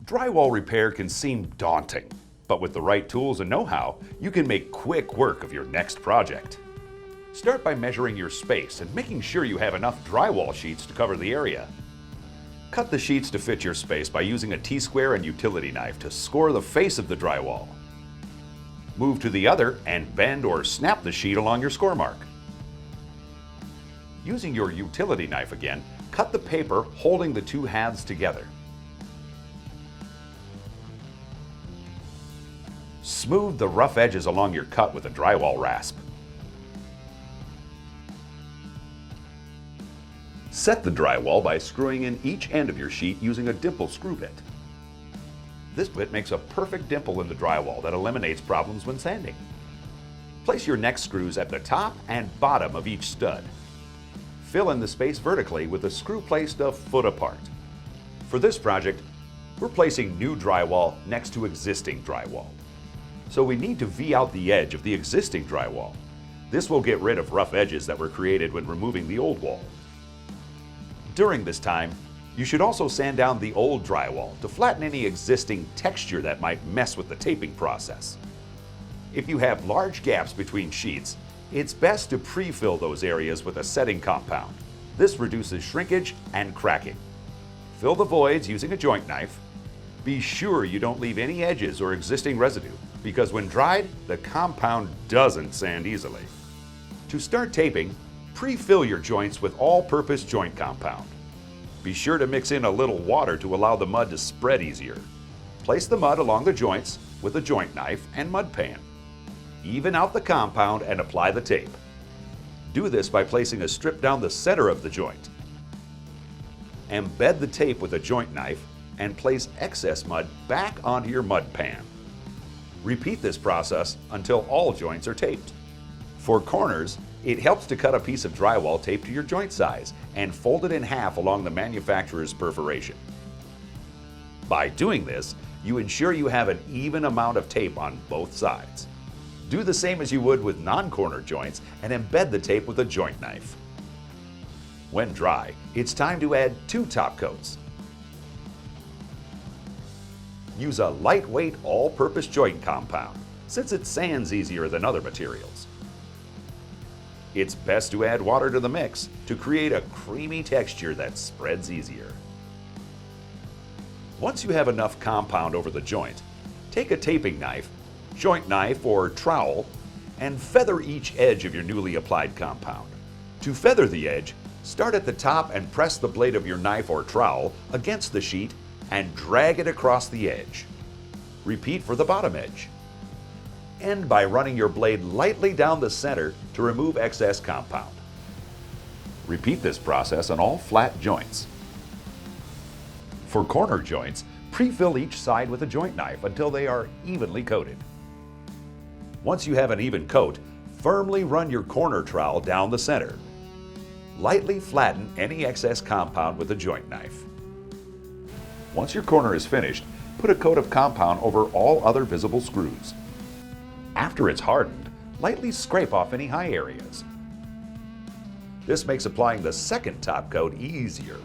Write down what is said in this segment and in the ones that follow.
Drywall repair can seem daunting, but with the right tools and know-how, you can make quick work of your next project. Start by measuring your space and making sure you have enough drywall sheets to cover the area. Cut the sheets to fit your space by using a T-square and utility knife to score the face of the drywall. Move to the other and bend or snap the sheet along your score mark. Using your utility knife again, cut the paper holding the two halves together. Smooth the rough edges along your cut with a drywall rasp. Set the drywall by screwing in each end of your sheet using a dimple screw bit. This bit makes a perfect dimple in the drywall that eliminates problems when sanding. Place your next screws at the top and bottom of each stud. Fill in the space vertically with a screw placed a foot apart. For this project, we're placing new drywall next to existing drywall. So we need to V out the edge of the existing drywall. This will get rid of rough edges that were created when removing the old wall. During this time, you should also sand down the old drywall to flatten any existing texture that might mess with the taping process. If you have large gaps between sheets, it's best to pre-fill those areas with a setting compound. This reduces shrinkage and cracking. Fill the voids using a joint knife. Be sure you don't leave any edges or existing residue, because when dried, the compound doesn't sand easily. To start taping, pre-fill your joints with all-purpose joint compound. Be sure to mix in a little water to allow the mud to spread easier. Place the mud along the joints with a joint knife and mud pan. Even out the compound and apply the tape. Do this by placing a strip down the center of the joint. Embed the tape with a joint knife and place excess mud back onto your mud pan. Repeat this process until all joints are taped. For corners, it helps to cut a piece of drywall taped to your joint size and fold it in half along the manufacturer's perforation. By doing this, you ensure you have an even amount of tape on both sides. Do the same as you would with non-corner joints and embed the tape with a joint knife. When dry, it's time to add 2 top coats. Use a lightweight all-purpose joint compound, since it sands easier than other materials. It's best to add water to the mix to create a creamy texture that spreads easier. Once you have enough compound over the joint, take a taping knife, joint knife or trowel, and feather each edge of your newly applied compound. To feather the edge, start at the top and press the blade of your knife or trowel against the sheet and drag it across the edge. Repeat for the bottom edge. End by running your blade lightly down the center to remove excess compound. Repeat this process on all flat joints. For corner joints, pre-fill each side with a joint knife until they are evenly coated. Once you have an even coat, firmly run your corner trowel down the center. Lightly flatten any excess compound with a joint knife. Once your corner is finished, put a coat of compound over all other visible screws. After it's hardened, lightly scrape off any high areas. This makes applying the second top coat easier.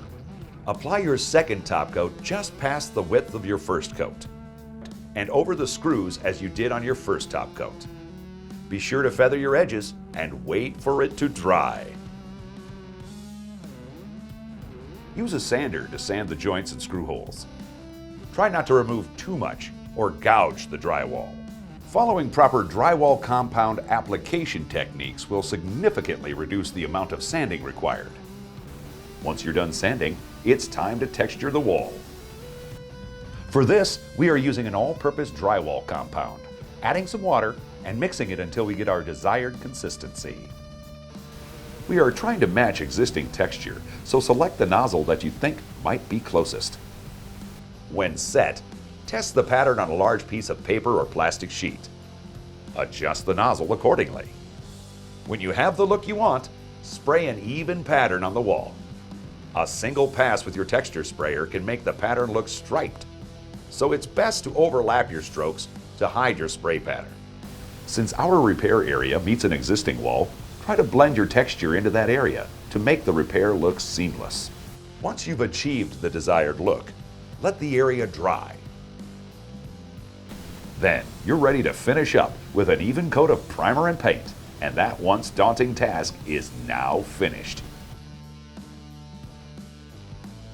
Apply your second top coat just past the width of your first coat and over the screws as you did on your first top coat. Be sure to feather your edges and wait for it to dry. Use a sander to sand the joints and screw holes. Try not to remove too much or gouge the drywall. Following proper drywall compound application techniques will significantly reduce the amount of sanding required. Once you're done sanding, it's time to texture the wall. For this, we are using an all-purpose drywall compound, adding some water and mixing it until we get our desired consistency. We are trying to match existing texture, so select the nozzle that you think might be closest. When set, test the pattern on a large piece of paper or plastic sheet. Adjust the nozzle accordingly. When you have the look you want, spray an even pattern on the wall. A single pass with your texture sprayer can make the pattern look striped, so it's best to overlap your strokes to hide your spray pattern. Since our repair area meets an existing wall, try to blend your texture into that area to make the repair look seamless. Once you've achieved the desired look, let the area dry Then you're ready to finish up with an even coat of primer and paint, and that once daunting task is now finished.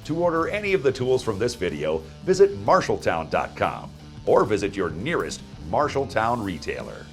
To order any of the tools from this video, visit Marshalltown.com or visit your nearest Marshalltown retailer.